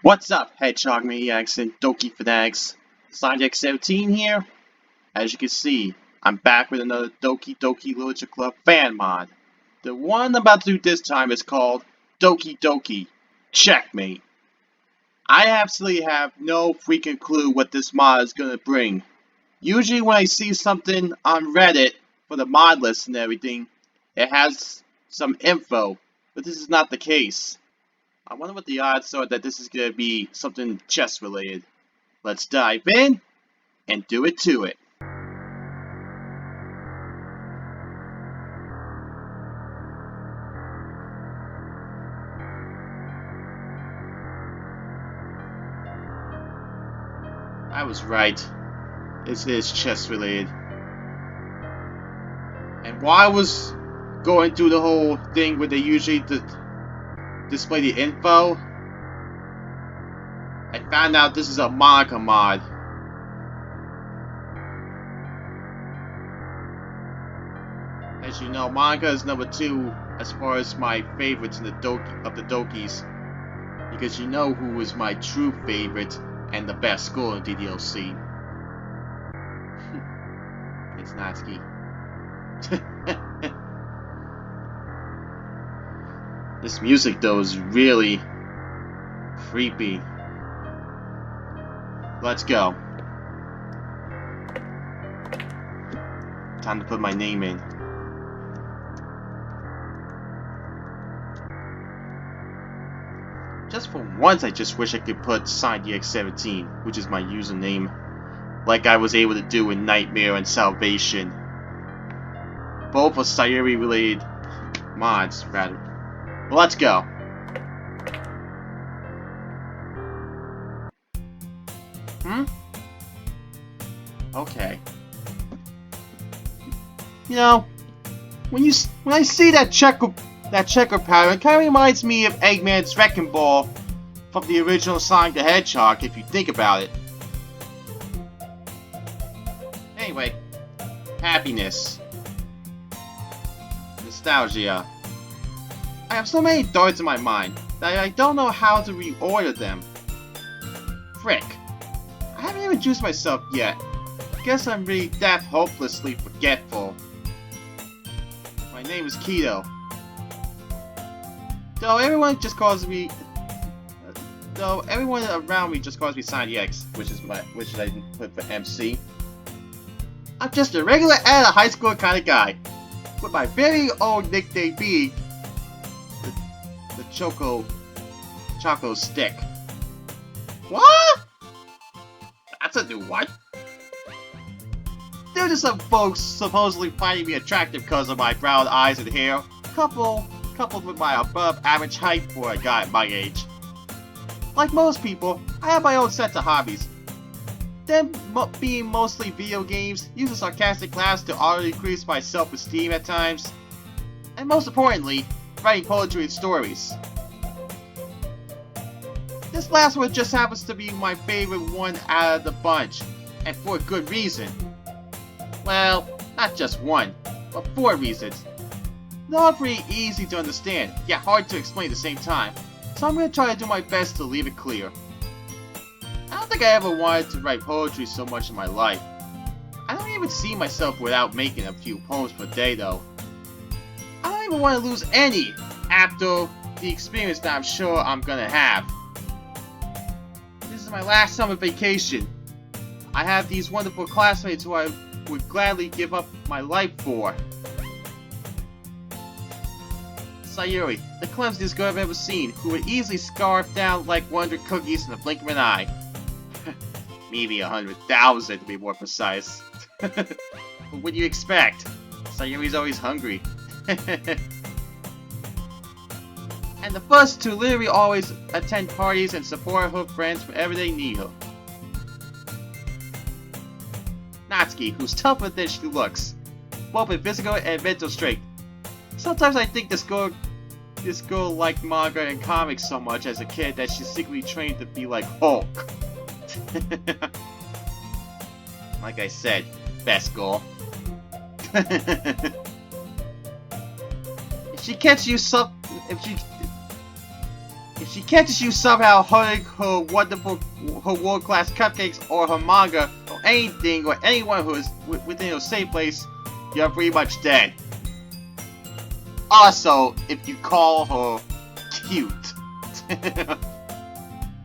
What's up, Hedgehog Maniacs and Doki Fanatics? Sonic17 here. As you can see, I'm back with another Doki Doki Literature Club fan mod. The one I'm about to do this time is called Doki Doki Checkmate. I absolutely have no freaking clue what this mod is gonna bring. Usually when I see something on Reddit for the mod list and everything, it has some info, but this is not the case. I wonder what the odds are that this is going to be something chess related. Let's dive in and do it to it. I was right. This is chess related. And while I was going through the whole thing where they usually display the info, I found out this is a Monika mod. As you know, Monika is number 2 as far as my favorites in the Dokis, because you know who was my true favorite and the best school in DDLC. It's Natsuki. This music though is really creepy. Let's go. Time to put my name in. Just for once, I just wish I could put SignDX17, which is my username, like I was able to do in Nightmare and Salvation. Both are Sayuri related mods, rather. Well, let's go. Okay. You know, when I see that checker pattern, it kind of reminds me of Eggman's Wrecking Ball from the original Sonic the Hedgehog, if you think about it. Anyway, happiness, nostalgia. I have so many thoughts in my mind that I don't know how to reorder them. Frick. I haven't even introduced myself yet. Guess I'm really that hopelessly forgetful. My name is Keto. Though everyone around me just calls me SignDX, which I put for MC. I'm just a regular out of high school kind of guy, with my very own nickname being the Choco Stick. What? That's a new one. Due to some folks supposedly finding me attractive because of my brown eyes and hair, coupled with my above average height for a guy at my age. Like most people, I have my own sets of hobbies. Them being mostly video games, use a sarcastic laugh to auto-increase my self-esteem at times, and most importantly, writing poetry and stories. This last one just happens to be my favorite one out of the bunch, and for a good reason. Well, not just one, but 4 reasons. They're all pretty easy to understand, yet hard to explain at the same time, so I'm going to try to do my best to leave it clear. I don't think I ever wanted to write poetry so much in my life. I don't even see myself without making a few poems per day though. I don't even want to lose any after the experience that I'm sure I'm going to have. This is my last summer vacation. I have these wonderful classmates who I would gladly give up my life for. Sayuri, the clumsiest girl I've ever seen, who would easily scarf down like 100 cookies in the blink of an eye. Maybe 100,000 to be more precise. But what do you expect? Sayuri's always hungry. And the first to literally always attend parties and support her friends whenever they need her. Natsuki, who's tougher than she looks, both in physical and mental strength. Sometimes I think this girl liked manga and comics so much as a kid that she secretly trained to be like Hulk. Like I said, best girl. If she catches you If she catches you somehow holding her world-class cupcakes or her manga or anything or anyone who is within a safe place, you're pretty much dead. Also, if you call her cute.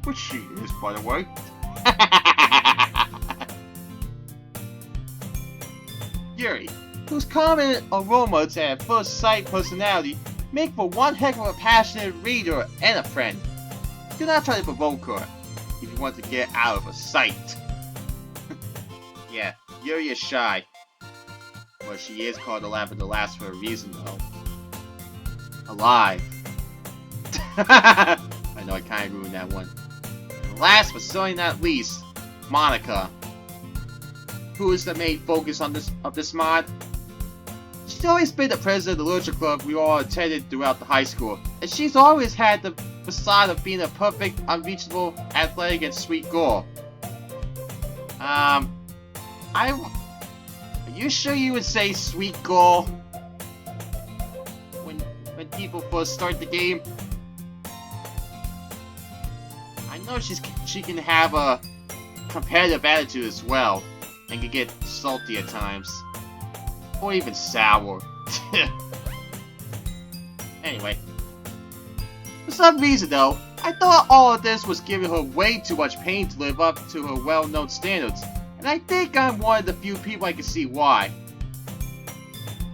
Which she is, by the way. Yuri, whose common aromas and first sight personality make for one heck of a passionate reader and a friend. Do not try to provoke her if you want to get out of her sight. Yeah, Yuri is shy. But she is called the Lamp of the Last for a reason, though. Alive. I know I kinda ruined that one. And last but certainly not least, Monika. Who is the main focus of this mod? She's always been the president of the literature club we all attended throughout the high school, and she's always had the facade of being a perfect, unreachable, athletic, and sweet girl. Are you sure you would say sweet girl when people first start the game? I know she can have a competitive attitude as well, and can get salty at times. Or even sour. Anyway. For some reason though, I thought all of this was giving her way too much pain to live up to her well-known standards. And I think I'm one of the few people I can see why.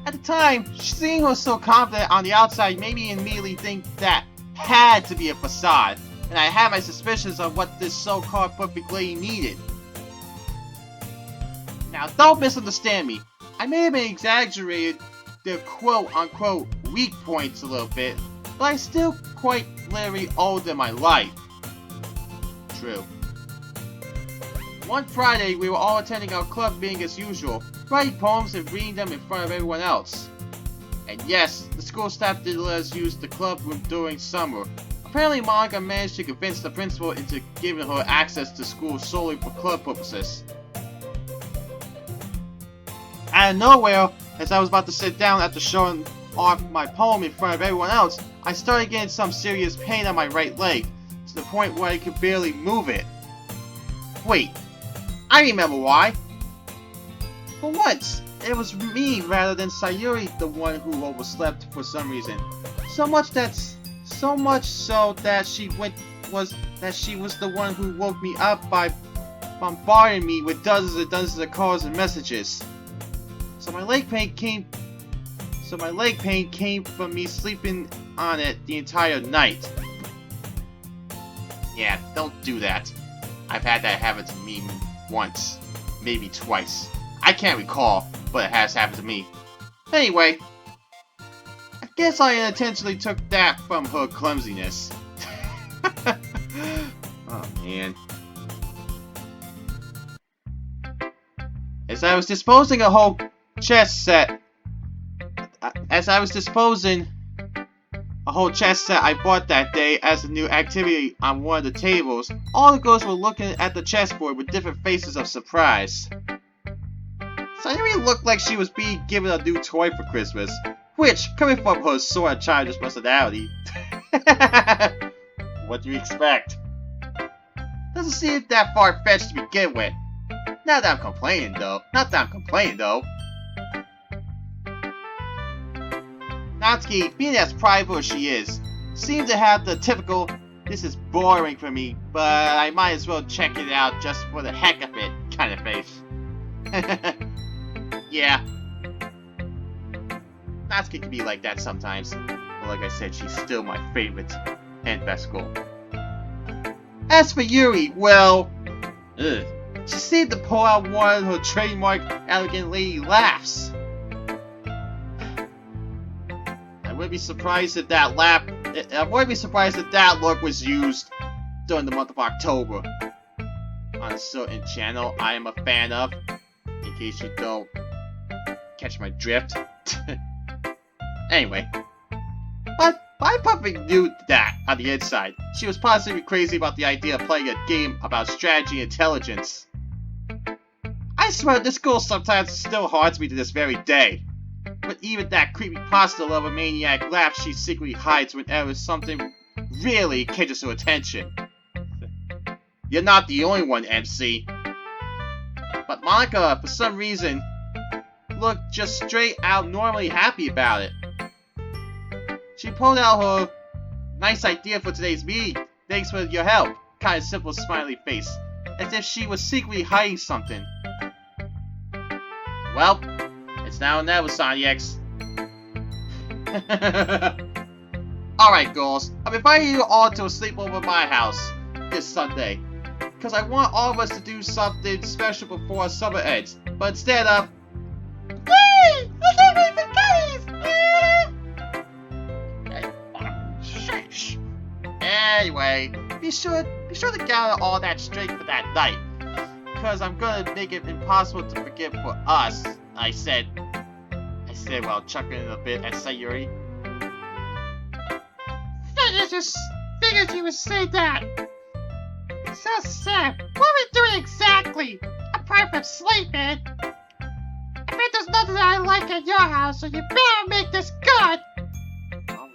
At the time, seeing her so confident on the outside made me immediately think that had to be a facade. And I had my suspicions of what this so-called perfect lady needed. Now, don't misunderstand me. I may have exaggerated their quote-unquote weak points a little bit, but I still quite literally owe them my life. True. One Friday, we were all attending our club meeting as usual, writing poems and reading them in front of everyone else. And yes, the school staff did let us use the club room during summer. Apparently, Monika managed to convince the principal into giving her access to school solely for club purposes. Out of nowhere, as I was about to sit down after showing off my poem in front of everyone else, I started getting some serious pain on my right leg, to the point where I could barely move it. Wait, I remember why. For once, it was me rather than Sayuri the one who overslept for some reason. So much so that she was the one who woke me up by bombarding me with dozens and dozens of calls and messages. So my leg pain came from me sleeping on it the entire night. Yeah, don't do that. I've had that happen to me once, maybe twice. I can't recall, but it has happened to me. Anyway, I guess I unintentionally took that from her clumsiness. Oh man. As I was disposing a whole chess set I bought that day as a new activity on one of the tables, all the girls were looking at the chessboard with different faces of surprise. Sayuri looked like she was being given a new toy for Christmas, which, coming from her sort of childish personality, what do you expect? Doesn't seem that far-fetched to begin with. Not that I'm complaining though. Natsuki, being as private as she is, seemed to have the typical, "this is boring for me, but I might as well check it out just for the heck of it" kind of face. Yeah. Natsuki can be like that sometimes, but like I said, she's still my favorite and best girl. As for Yuri, well, she seemed to pull out one of her trademark elegant lady laughs. I wouldn't be surprised if that look was used during the month of October on a certain channel I am a fan of, in case you don't catch my drift. Anyway, but I probably knew that on the inside. She was positively crazy about the idea of playing a game about strategy and intelligence. I swear this girl sometimes still haunts me to this very day. But even that creepy pasta lover maniac laugh she secretly hides whenever something really catches her attention. You're not the only one, MC. But Monika, for some reason, looked just straight out normally happy about it. She pulled out her nice idea for today's meeting. Thanks for your help. Kind of simple smiley face, as if she was secretly hiding something. Well, it's now or never, Sonic. Alright, girls, I'm inviting you all to a sleepover at my house this Sunday. Because I want all of us to do something special before summer ends. But instead of... Yay! I can't wait for goodies! Anyway, be sure to gather all that strength for that night. Because I'm gonna make it impossible to forget for us, I said while chuckling a bit at Sayuri. Figures you would say that. It's so sad. What are we doing exactly? Apart from sleeping. I bet there's nothing I like at your house, so you better make this good.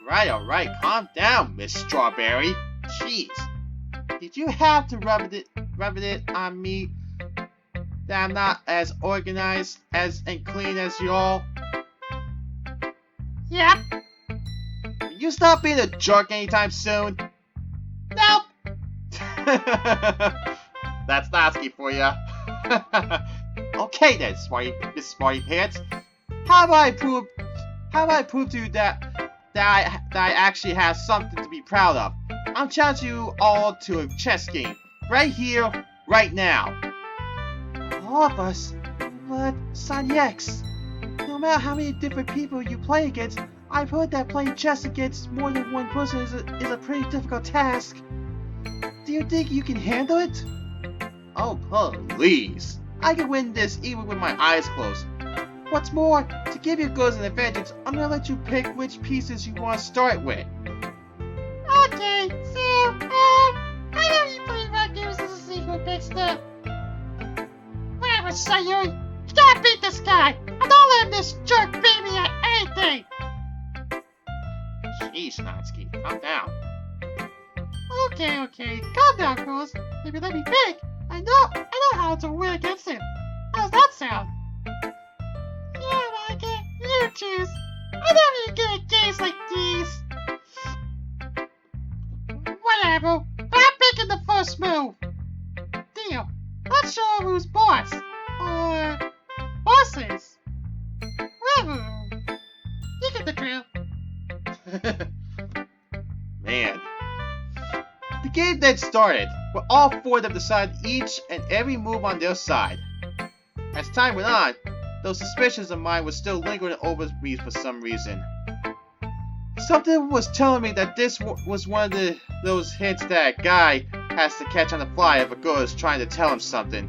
Alright, calm down, Miss Strawberry. Jeez. Did you have to rub it on me that I'm not as organized and clean as y'all? Yep. Will you stop being a jerk anytime soon? Nope. That's Natsuki for ya. Okay then, Miss Smarty Pants. How about I prove to you that I actually have something to be proud of? I'm challenging you all to a chess game, right here, right now. All of us, but Sonic. No matter how many different people you play against, I've heard that playing chess against more than one person is a pretty difficult task. Do you think you can handle it? Oh, please. I can win this even with my eyes closed. What's more, to give you girls an advantage, I'm gonna let you pick which pieces you want to start with. Okay, so, I know you play rock games as a secret big step. Whatever, Sayuri. You gotta beat this guy. I don't let this jerk beat me at anything. Jeez, Natsuki, calm down. Okay. Calm down, girls. Maybe let me pick. I know how to win against him. How does that sound? Yeah, Monica, you choose. I never even good at games like these. Whatever. But I'm picking the first move. Deal. Let's show him who's boss. Or bosses. Whatever. You get the drill. Man. The game then started, where all four of them decided each and every move on their side. As time went on, those suspicions of mine were still lingering over me for some reason. Something was telling me that this was one of those hints that a guy has to catch on the fly if a girl is trying to tell him something.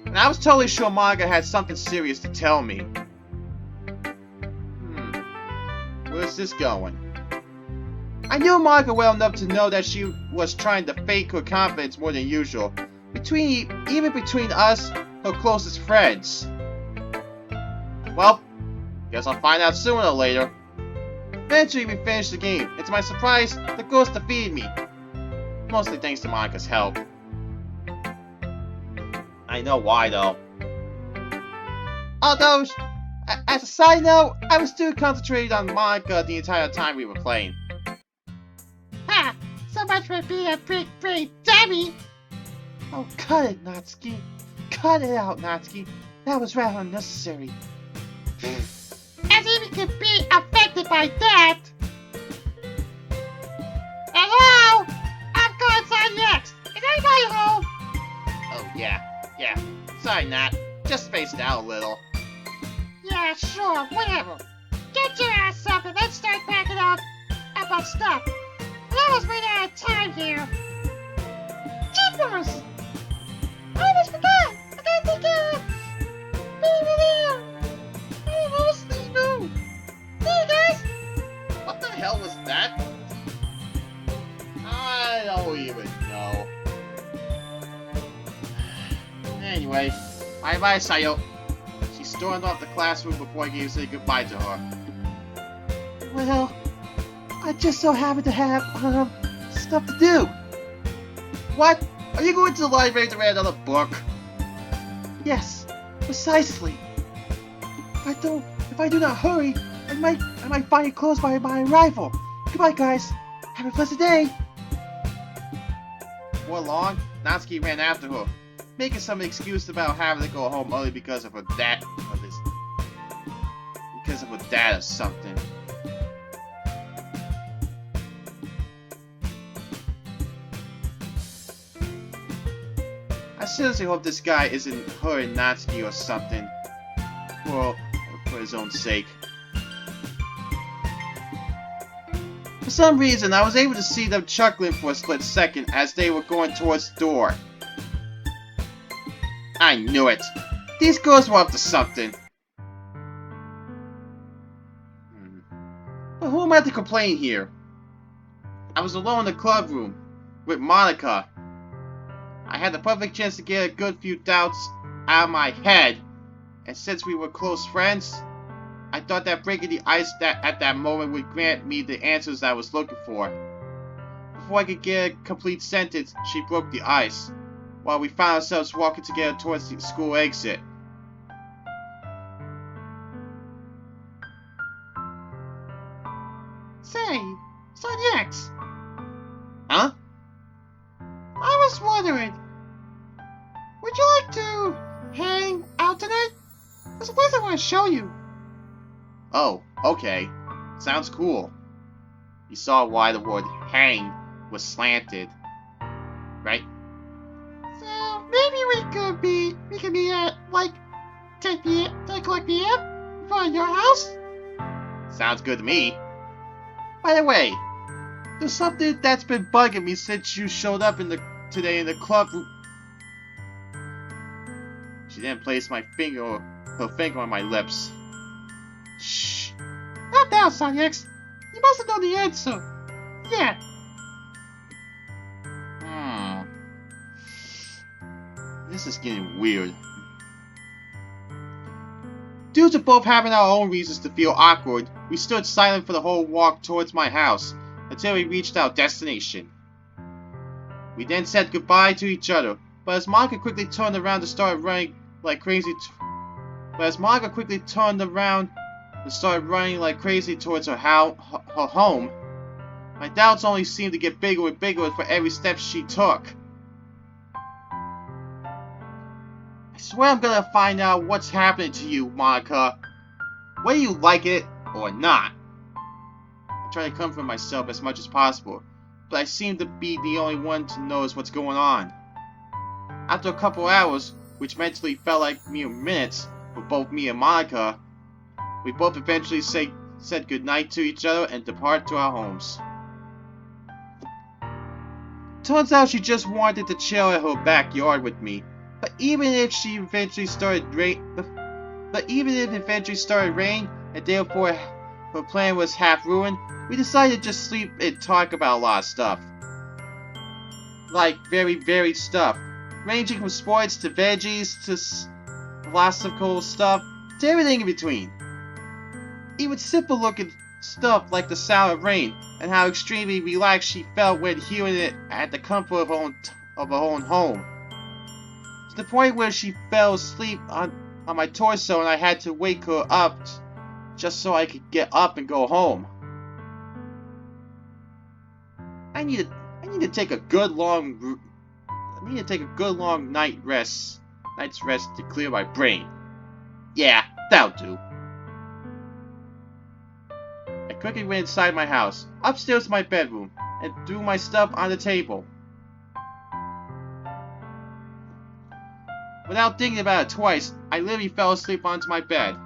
And I was totally sure Monika had something serious to tell me. Where's this going? I knew Monika well enough to know that she was trying to fake her confidence more than usual. Even between us, her closest friends. Well, guess I'll find out sooner or later. Eventually we finished the game, and to my surprise, the girls defeated me. Mostly thanks to Monika's help. I know why though. Although, as a side note, I was too concentrated on Monika the entire time we were playing. Ha! So much for being a big brain dummy! Oh, cut it, Natsuki. Cut it out, Natsuki. That was rather unnecessary. As if you could be affected by that! Hello? I'm going inside next! Is anybody home? Oh, yeah. Sorry, Nat. Just spaced out a little. Yeah, sure, whatever. Get your ass up and let's start packing up our stuff. I almost ran out of time here. Jeepers! I almost forgot! I gotta take care of What the hell was that? I don't even know. Anyway, bye-bye, Sayo. She stormed off the classroom before I gave say goodbye to her. Well, I just so happen to have, stuff to do. What? Are you going to the library to read another book? Yes, precisely. If I do not hurry, I might find it closed by my arrival. Goodbye, guys. Have a pleasant day. Before long, Natsuki ran after her, making some excuse about having to go home early because of her dad or something. I seriously hope this guy isn't her and Natsuki or something. Well, for his own sake. For some reason, I was able to see them chuckling for a split second as they were going towards the door. I knew it! These girls were up to something. But who am I to complain here? I was alone in the club room with Monika. I had the perfect chance to get a good few doubts out of my head, and since we were close friends, I thought that breaking the ice at that moment would grant me the answers I was looking for. Before I could get a complete sentence, she broke the ice, while we found ourselves walking together towards the school exit. Say, Son X. Huh? I was wondering, would you like to hang out tonight? There's a place I want to show you. Oh, okay. Sounds cool. You saw why the word hang was slanted, right? So maybe we could be at like 10 p.m. 10 o'clock p.m. in front of your house. Sounds good to me. By the way, there's something that's been bugging me since you showed up today in the club room. She didn't place her finger on my lips. Shh. Not now, Son X. You must know the answer. Yeah. This is getting weird. Due to both having our own reasons to feel awkward, we stood silent for the whole walk towards my house until we reached our destination. We then said goodbye to each other, but as Monika quickly turned around to start running like crazy towards her home, my doubts only seemed to get bigger and bigger for every step she took. I swear I'm gonna find out what's happening to you, Monika. Whether you like it or not. I try to comfort myself as much as possible, but I seem to be the only one to notice what's going on. After a couple hours, which mentally felt like mere minutes for both me and Monika, we both eventually said goodnight to each other and departed to our homes. Turns out she just wanted to chill at her backyard with me, but even if it eventually started raining and therefore her plan was half ruined, we decided to just sleep and talk about a lot of stuff. Like very varied stuff, ranging from sports to veggies to philosophical stuff to everything in between. Even simple looking stuff like the sound of rain and how extremely relaxed she felt when hearing it at the comfort of her own home. To the point where she fell asleep on my torso and I had to wake her up just so I could get up and go home. I need to take a good long night's rest to clear my brain. Yeah, that'll do. I quickly went inside my house, upstairs to my bedroom, and threw my stuff on the table. Without thinking about it twice, I literally fell asleep onto my bed.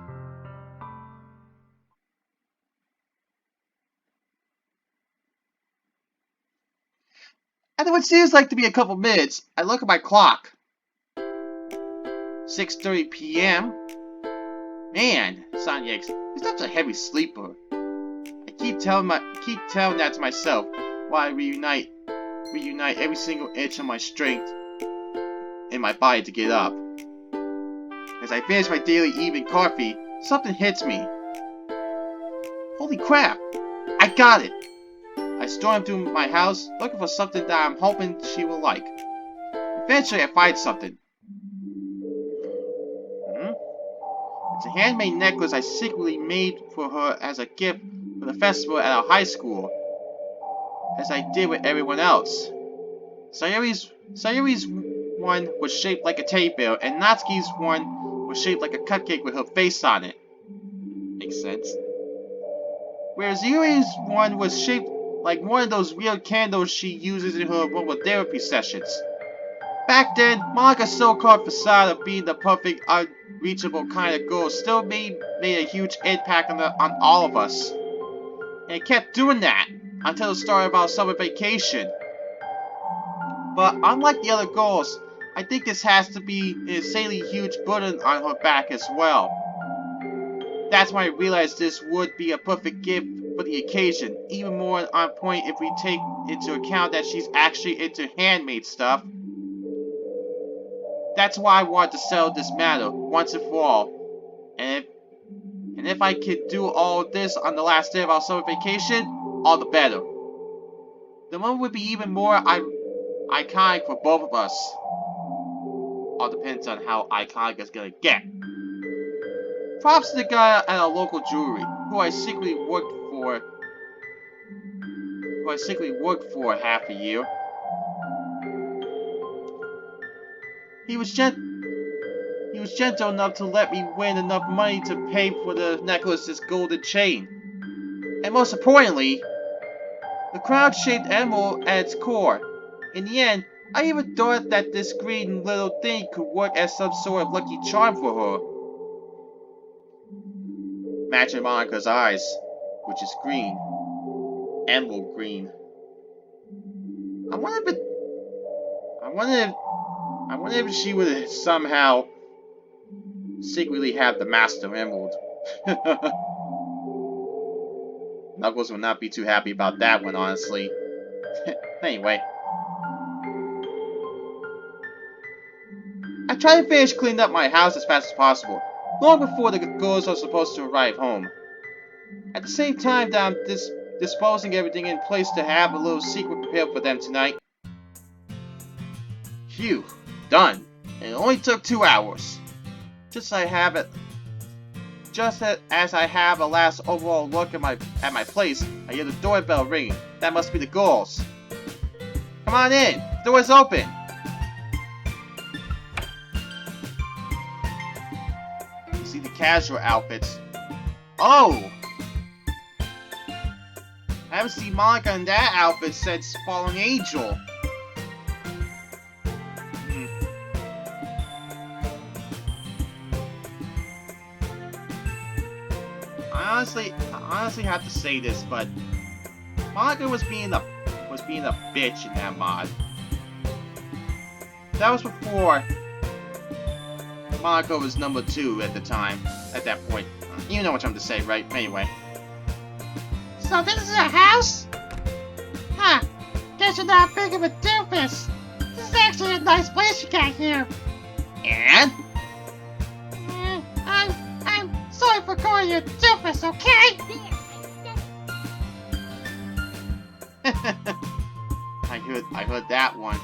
After what seems like to be a couple minutes, I look at my clock. 6:30 p.m. Man, Sonya X is such a heavy sleeper. I keep telling that to myself while I reunite every single inch of my strength in my body to get up. As I finish my daily evening coffee, something hits me. Holy crap! I got it! I storm through my house looking for something that I'm hoping she will like. Eventually, I find something. It's a handmade necklace I secretly made for her as a gift for the festival at our high school, as I did with everyone else. Sayuri's one was shaped like a teddy bear, and Natsuki's one was shaped like a cupcake with her face on it. Makes sense. Whereas Yuri's one was shaped like one of those weird candles she uses in her aromatherapy sessions. Back then, Monika's so-called facade of being the perfect, unreachable kind of girl still made a huge impact on all of us. And it kept doing that until the start of our summer vacation. But unlike the other girls, I think this has to be an insanely huge burden on her back as well. That's when I realized this would be a perfect gift for the occasion, even more on point if we take into account that she's actually into handmade stuff. That's why I wanted to settle this matter once and for all. And if I could do all this on the last day of our summer vacation, all the better. The moment would be even more iconic for both of us. All depends on how iconic it's gonna get. Props to the guy at our local jewelry, who I secretly worked for half a year. He was gentle enough to let me win enough money to pay for the necklace's golden chain. And most importantly, the crown-shaped emerald at its core. In the end, I even thought that this green little thing could work as some sort of lucky charm for her. Matching Monika's eyes, which is green. Emerald green. I wonder if she would somehow secretly have the Master Emerald. Knuckles will not be too happy about that one, honestly. Anyway. I tried to finish cleaning up my house as fast as possible, long before the girls are supposed to arrive home. At the same time that I'm disposing everything in place to have a little secret prepared for them tonight. Phew, done. And it only took 2 hours. Just as I have a last overall look at my place, I hear the doorbell ringing. That must be the girls. Come on in. The door's open. You see the casual outfits. Oh! I haven't seen Monika in that outfit since Fallen Angel. I honestly have to say this, but Monika was being a bitch in that mod. That was before Monika was number 2 at the time. At that point, you know what I'm to say, right? Anyway. So this is a house? Huh. Guess you're not big of a doofus. This is actually a nice place you got here. And? I'm sorry for calling you a doofus, okay? I heard that one.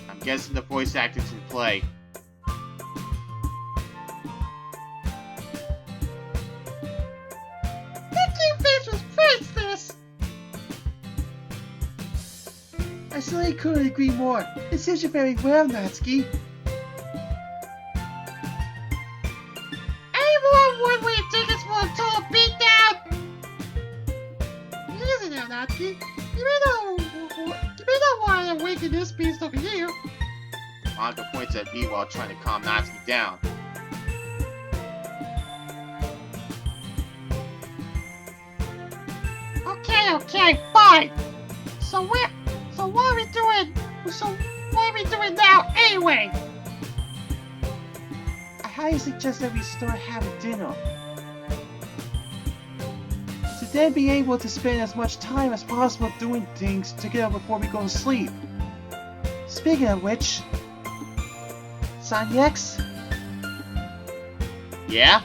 I'm guessing the voice acting's in play. I certainly couldn't agree more. It suits you very well, Natsuki. Anyone want way tickets for a total beatdown? Easy now, Natsuki. You may not want to awaken this beast over here. Monika points at me while trying to calm Natsuki down. Okay, fine. So what are we doing now anyway? I highly suggest that we start having dinner. To then be able to spend as much time as possible doing things together before we go to sleep. Speaking of which, Sanyex? Yeah?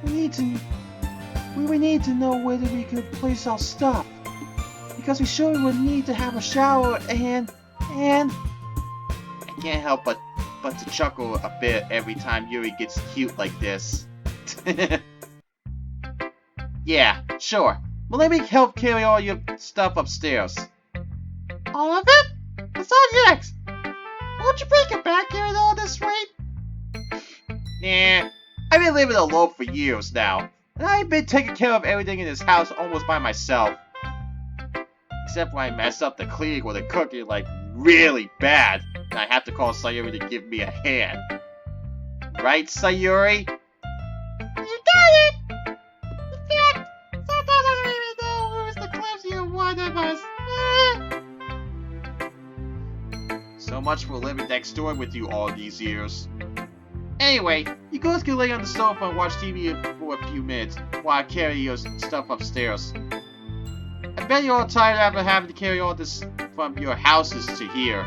Will would need to know whether we could place our stuff. Because we surely would need to have a shower and... I can't help but to chuckle a bit every time Yuri gets cute like this. Yeah, sure. Well, let me help carry all your stuff upstairs. All of it? It's all next. Won't you break it back here at all this rate? Nah, I've been living alone for years now, and I've been taking care of everything in this house almost by myself. Except when I mess up the cleaning or the cooking like really bad, and I have to call Sayuri to give me a hand. Right, Sayuri? You got it! In fact, sometimes I don't even know who's the clumsier one of us. So much for living next door with you all these years. Anyway, you girls can lay on the sofa and watch TV for a few minutes while I carry your stuff upstairs. I bet you're all tired after having to carry all this from your houses to here.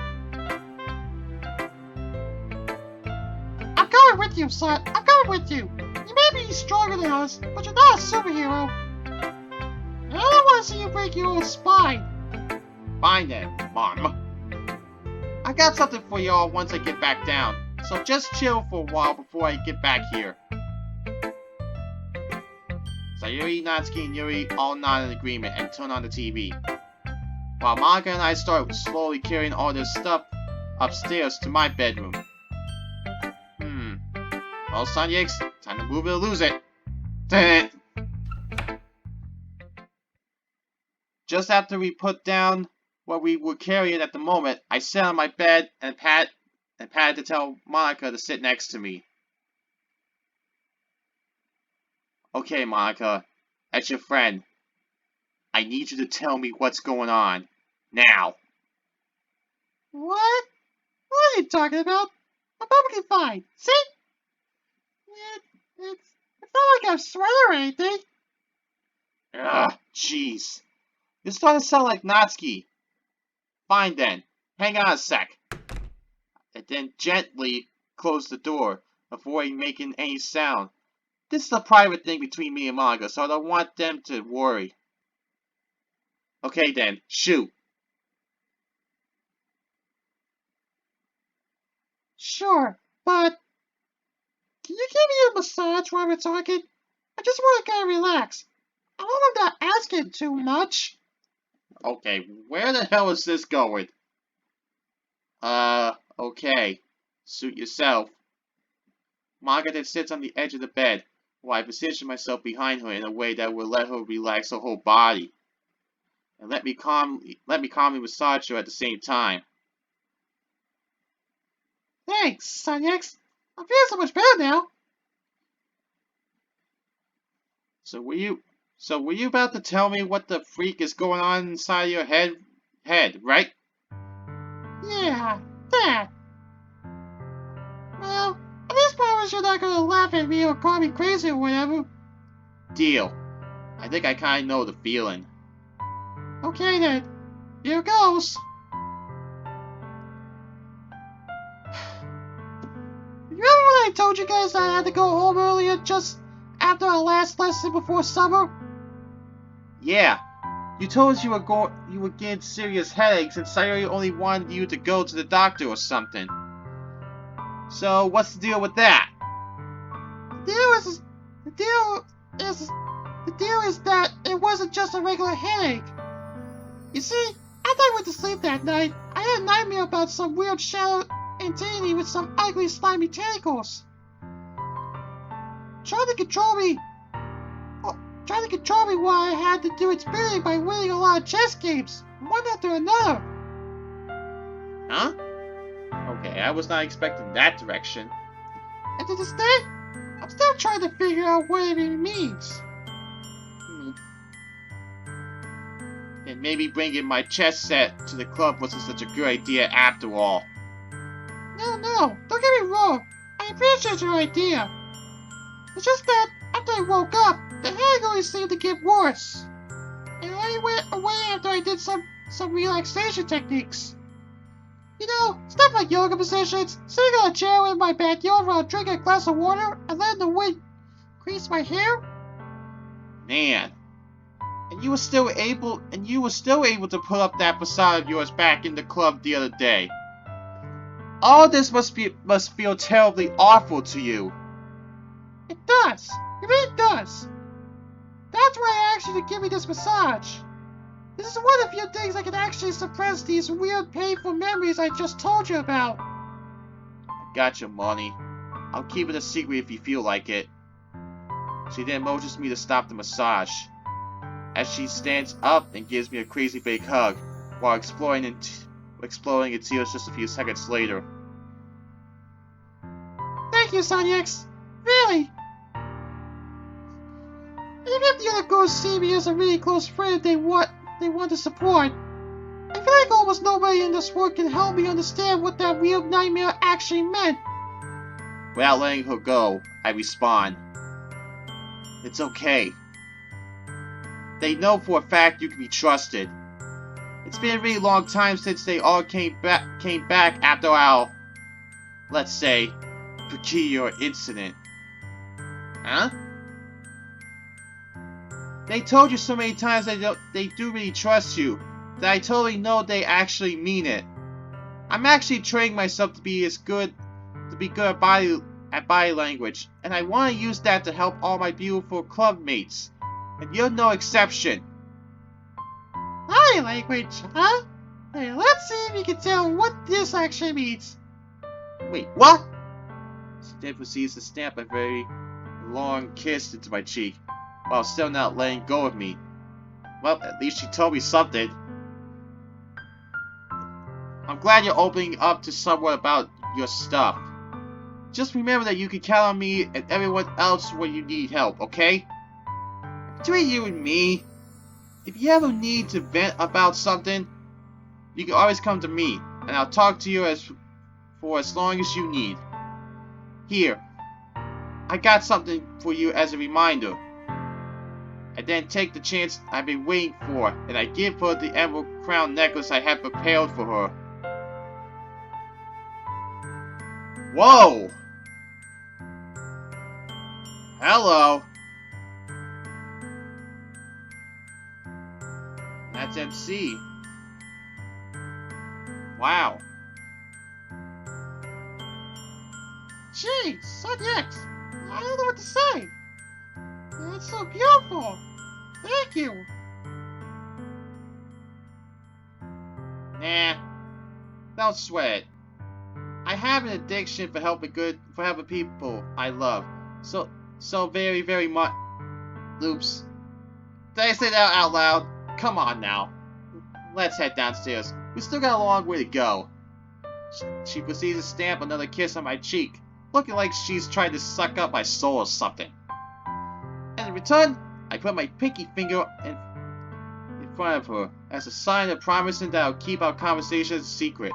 I'm going with you, son. I'm going with you. You may be stronger than us, but you're not a superhero. I don't want to see you break your own spine. Fine then, Mom. I got something for y'all once I get back down, so just chill for a while before I get back here. Sayuri, Natsuki, and Yuri all nod in agreement and turn on the TV, while Monika and I start slowly carrying all this stuff upstairs to my bedroom. Well, Sonics, time to move it or lose it. Just after we put down what we were carrying at the moment, I sat on my bed and pat to tell Monika to sit next to me. Okay, Monika, as your friend, I need you to tell me what's going on. Now. What? What are you talking about? I'm perfectly fine. See? It's not like I'm sweating or anything. Ugh, jeez. You're starting to sound like Natsuki. Fine then. Hang on a sec. And then gently close the door, avoiding making any sound. This is a private thing between me and Monika, so I don't want them to worry. Okay then, shoot. Sure, but can you give me a massage while we're talking? I just want to kind of relax. I hope I'm not asking too much. Okay, where the hell is this going? Okay. Suit yourself. Monika then sits on the edge of the bed, while I position myself behind her in a way that will let her relax her whole body. And let me calmly massage her at the same time. Thanks, Sonyex. I feel so much better now. So were you about to tell me what the freak is going on inside your head, right? Yeah, that. Well, at least promise you're not gonna laugh at me or call me crazy or whatever. Deal. I think I kinda know the feeling. Okay then. Here goes. Remember when I told you guys I had to go home earlier just after our last lesson before summer? Yeah. You told us you were getting serious headaches and Sayuri only wanted you to go to the doctor or something. So what's the deal with that? The deal is that it wasn't just a regular headache. You see, after I went to sleep that night, I had a nightmare about some weird shadow entity with some ugly slimy tentacles. Trying to control me while I had to do its bidding by winning a lot of chess games, one after another. Huh? Okay, I was not expecting that direction. And to this day, I'm still trying to figure out what it even means. And maybe bringing my chess set to the club wasn't such a good idea after all. No, don't get me wrong. I appreciate your idea. It's just that after I woke up, the headache always seemed to get worse. And I only went away after I did some relaxation techniques. You know, stuff like yoga positions, sitting on a chair in my backyard while drinking a glass of water, and letting the wind grease my hair. Man. And you were still able to put up that facade of yours back in the club the other day. All this must feel terribly awful to you. It does. It really does. That's why I asked you to give me this massage. This is one of the few things I can actually suppress these weird, painful memories I just told you about. I gotcha, Monty. I'll keep it a secret if you feel like it. She then motions me to stop the massage, as she stands up and gives me a crazy big hug, while exploding in tears just a few seconds later. Thank you, Son X. Really. Even if the other girls see me as a really close friend they want to support, I feel like almost nobody in this world can help me understand what that weird nightmare actually meant. Without letting her go, I respond. It's okay. They know for a fact you can be trusted. It's been a really long time since they all came back after our, let's say, peculiar incident. Huh? They told you so many times that they do really trust you, that I totally know they actually mean it. I'm actually training myself to be good at body language, and I want to use that to help all my beautiful club mates, and you're no exception. Body language, huh? Hey, let's see if you can tell what this actually means. Wait, what? She then proceeds to stamp a very long kiss into my cheek, while still not letting go of me. Well, at least she told me something. I'm glad you're opening up to someone about your stuff. Just remember that you can count on me and everyone else when you need help, okay? Between you and me, if you ever need to vent about something, you can always come to me, and I'll talk to you for as long as you need. Here, I got something for you as a reminder. I then take the chance I've been waiting for, and I give her the emerald crown necklace I had prepared for her. Whoa! Hello! That's MC. Wow. Gee, Son X, I don't know what to say. That's so beautiful. Thank you. Nah, don't sweat it. I have an addiction for helping people I love. So very, very much. Oops. Did I say that out loud? Come on now. Let's head downstairs. We still got a long way to go. She proceeds to stamp another kiss on my cheek, looking like she's trying to suck up my soul or something. And in return, I put my pinky finger in front of her as a sign of promising that I'll keep our conversations secret,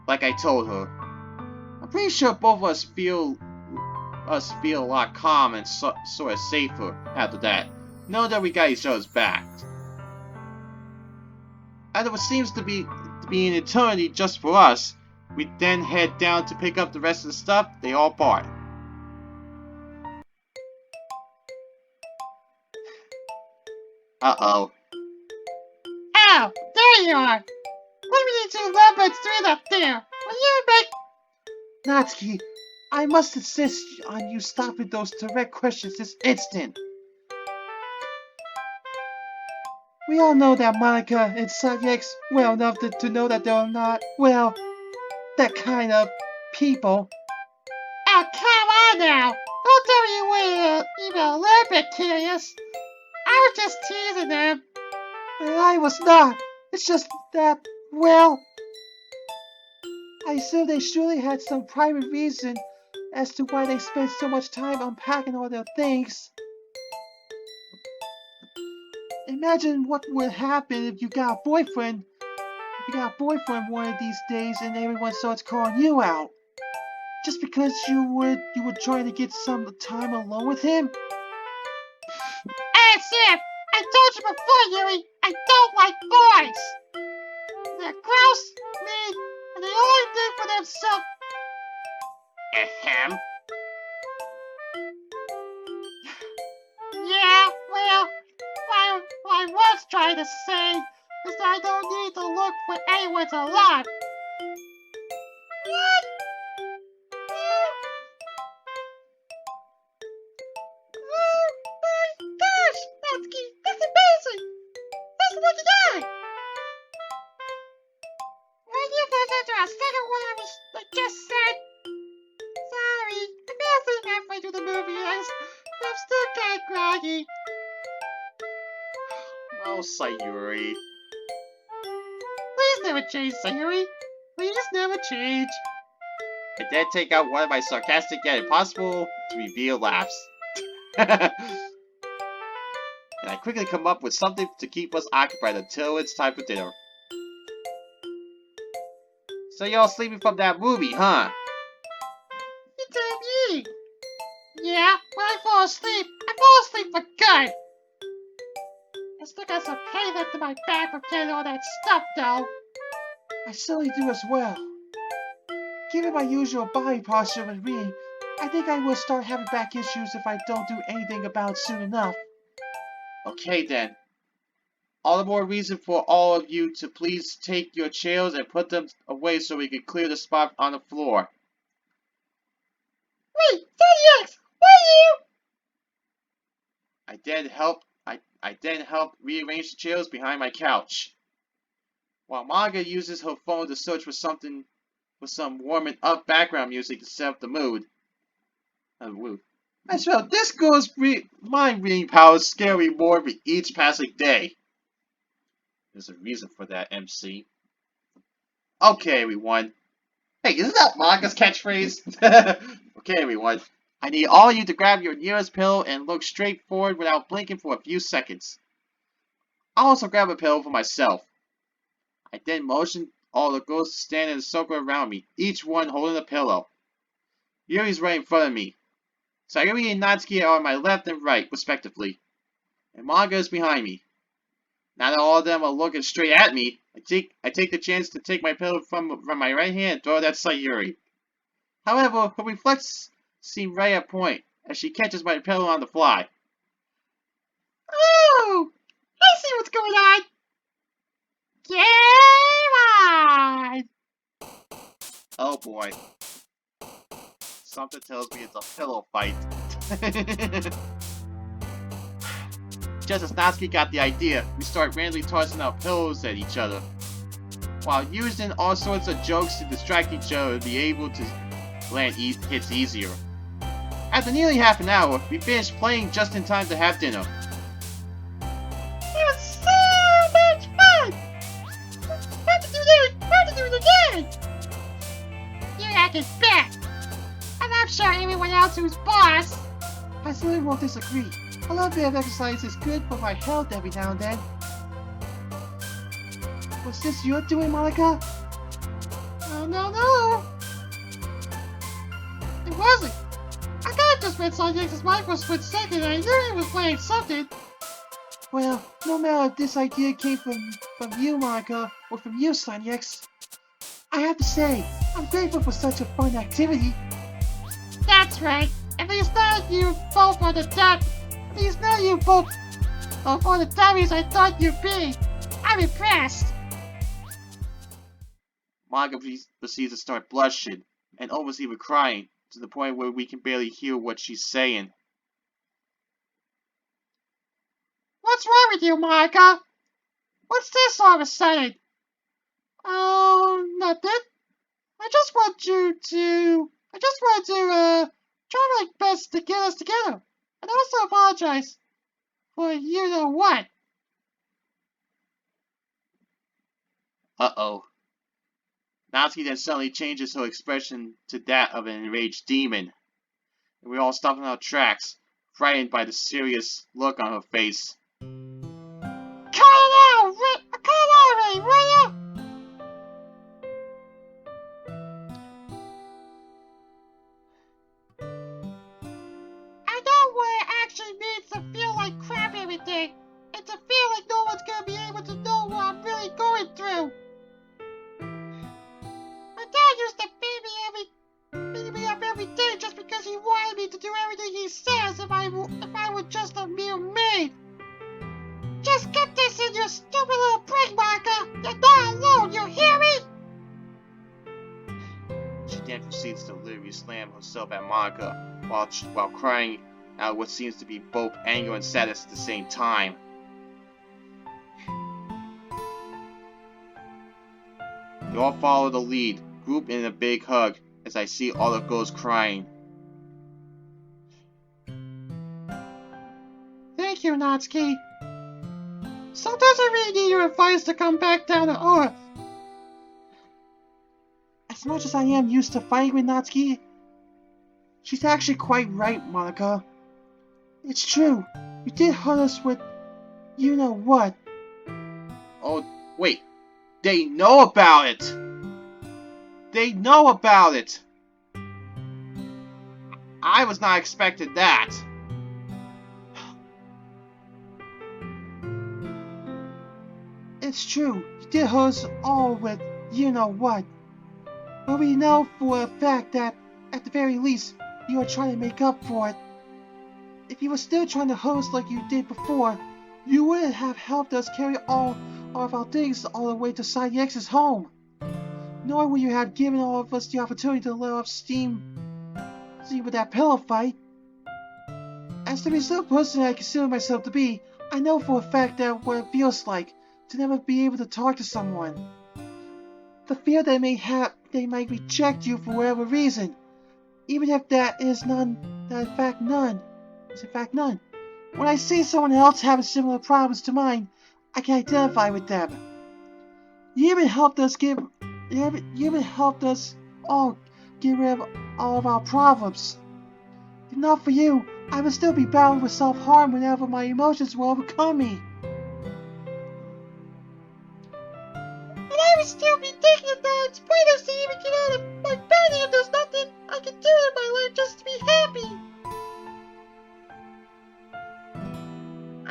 like I told her. I'm pretty sure both of us feel a lot calm and sort of safer after that, knowing that we got each other's back. After what seems to be an eternity just for us, we then head down to pick up the rest of the stuff they all bought. Uh-oh. Oh, there you are. What do you need two lovebirds doing up there? Will you make... Natsuki, I must insist on you stopping those direct questions this instant. We all know that Monika and Subjects well enough to know that they're not, well, that kind of people. Oh, come on now. Don't tell me you were even a little bit curious. I was just teasing them. I was not. It's just that, well, I assume they surely had some private reason as to why they spent so much time unpacking all their things. Imagine what would happen if you got a boyfriend. If you got a boyfriend one of these days and everyone starts calling you out. Just because you were trying to get some time alone with him? Hey, Sam, I told you before, Yuri, I don't like boys. They're gross, mean, and they only think for themselves. Ahem. Yeah, well, trying to say is that I don't need to look for anyone to love. What? Oh my gosh, Natsuki, that's amazing! That's what you got! When you listen to a second what I just said, sorry, I'm halfway through the movie and I'm still kind of groggy. Oh, Sayuri. Please never change, Sayuri. Please never change. I then take out one of my sarcastic yet impossible to reveal laughs. And I quickly come up with something to keep us occupied until it's time for dinner. So y'all sleeping from that movie, huh? You damn ye. Yeah, when I fall asleep for good. I still got some pain left in my back from getting all that stuff, though. I certainly do as well. Given my usual body posture and reading, I think I will start having back issues if I don't do anything about it soon enough. Okay then. All the more reason for all of you to please take your chairs and put them away so we can clear the spot on the floor. Wait, Daddy X, what are you? I then help rearrange the chairs behind my couch. While Monika uses her phone to search for some warming up background music to set up the mood. I swear, this girl's mind reading powers scare me more with each passing day. There's a reason for that, MC. Okay, everyone. Hey, isn't that Monika's catchphrase? Okay, everyone. I need all of you to grab your nearest pillow and look straight forward without blinking for a few seconds. I'll also grab a pillow for myself. I then motion all the girls to stand in a circle around me, each one holding a pillow. Yuri's right in front of me. Sayuri and Natsuki are on my left and right, respectively. And Monika is behind me. Now that all of them are looking straight at me, I take the chance to take my pillow from my right hand and throw it at Sayuri. However, her reflex seem right at point as she catches my pillow on the fly. Oh, I see what's going on. Game on! Oh boy. Something tells me it's a pillow fight. Just as Natsuki got the idea, we start randomly tossing out pillows at each other, while using all sorts of jokes to distract each other to be able to land hits easier. After nearly half an hour, we finished playing just in time to have dinner. It was so much fun! Have to do it again! You're acting bad. And I'm sure everyone else who's boss. I certainly won't disagree. A little bit of exercise is good for my health every now and then. Was this your doing, Monika? Oh, no. It wasn't. I kinda just read Sanjix's mic for a split second and I knew he was playing something. Well, no matter if this idea came from you, Monika, or from you, Sanjix, I have to say, I'm grateful for such a fun activity. That's right. At least now you both are the dummies I thought you'd be. I'm impressed. Monika proceeds to start blushing, and almost even crying, to the point where we can barely hear what she's saying. What's wrong with you, Monika? What's this all of a sudden? Oh, nothing. I just wanted to try my best to get us together. And also apologize for you know what. Uh-oh. Natsuki then suddenly changes her expression to that of an enraged demon, and we all stop in our tracks, frightened by the serious look on her face. Cut it out already, will ya? I know what it actually means to feel like crap every day, and to feel like no one's gonna be able to know what I'm really going through. My dad used to beat me up every day just because he wanted me to do everything he says if I were just a mere maid. Just just get this in your stupid little brain, Monika. You're not alone, you hear me? She then proceeds to literally slam herself at Monika while crying out what seems to be both anger and sadness at the same time. We all follow the lead, grouped in a big hug, as I see all the girls crying. Thank you, Natsuki. Sometimes I really need your advice to come back down to earth. As much as I am used to fighting with Natsuki, she's actually quite right, Monika. It's true. You did hurt us with you know what. Oh, wait. They know about it! They know about it! I was not expecting that. It's true. You did hurt us all with you know what. But we know for a fact that, at the very least, you are trying to make up for it. If you were still trying to hurt us like you did before, you wouldn't have helped us carry all of our things all the way to Side X's home. Nor would you have given all of us the opportunity to let off steam with that pillow fight. As the reserved person I consider myself to be, I know for a fact that what it feels like to never be able to talk to someone. The fear they might reject you for whatever reason, even if that is in fact none. When I see someone else having similar problems to mine, I can identify with them. You even helped us all get rid of all of our problems. If not for you, I would still be battling with self-harm whenever my emotions will overcome me. And I would still be thinking that it's pointless to even get out of my bed if there's nothing I can do in my life just to be happy.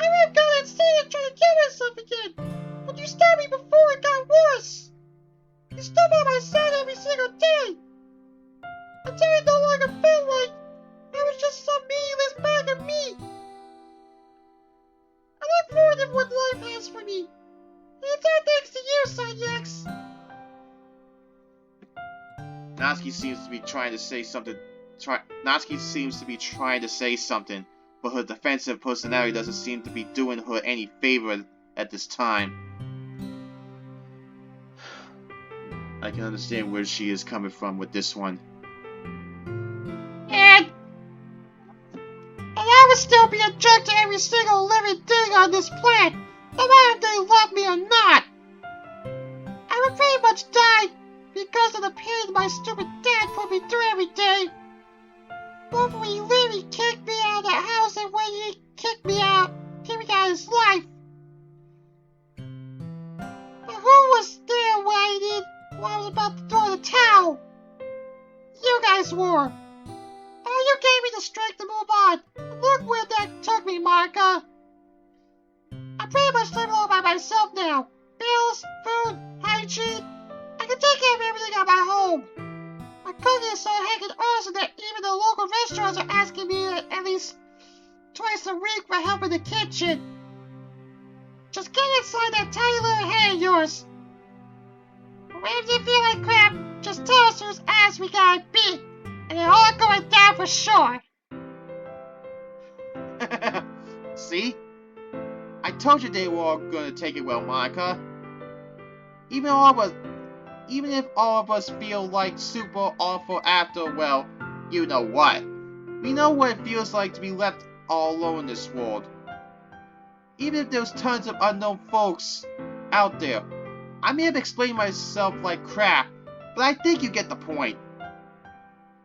I would have gone insane and tried to kill myself again, but you stopped me before it got worse. You stood by my side every single day, until it no longer felt like I was just some meaningless bag of meat. I look forward to what life has for me, and it's all thanks to you, Side-X. Natsuki seems to be trying to say something, but her defensive personality doesn't seem to be doing her any favor at this time. I can understand where she is coming from with this one. And I would still be a jerk to every single living thing on this planet, no matter if they love me or not. I would pretty much die because of the pain my stupid dad put me through every day. Both when he literally kicked me out of the house and when he kicked me out of his life. But who was there when I was about to throw the towel? You guys were. Oh, you gave me the strength to move on. Look where that took me, Monika. I'm pretty much living all by myself now. Bills, food, hygiene. I can take care of everything at my home. My cooking is so heckin' awesome that even the local restaurants are asking me at least twice a week for help in the kitchen. Just get inside that tiny little head of yours. Whenever you feel like crap, just tell us whose ass we gotta beat, and they're all going down for sure. See? I told you they were all gonna take it well, Monika. Even if all of us feel like super awful after, well, you know what. We know what it feels like to be left all alone in this world. Even if there's tons of unknown folks out there. I may have explained myself like crap, but I think you get the point.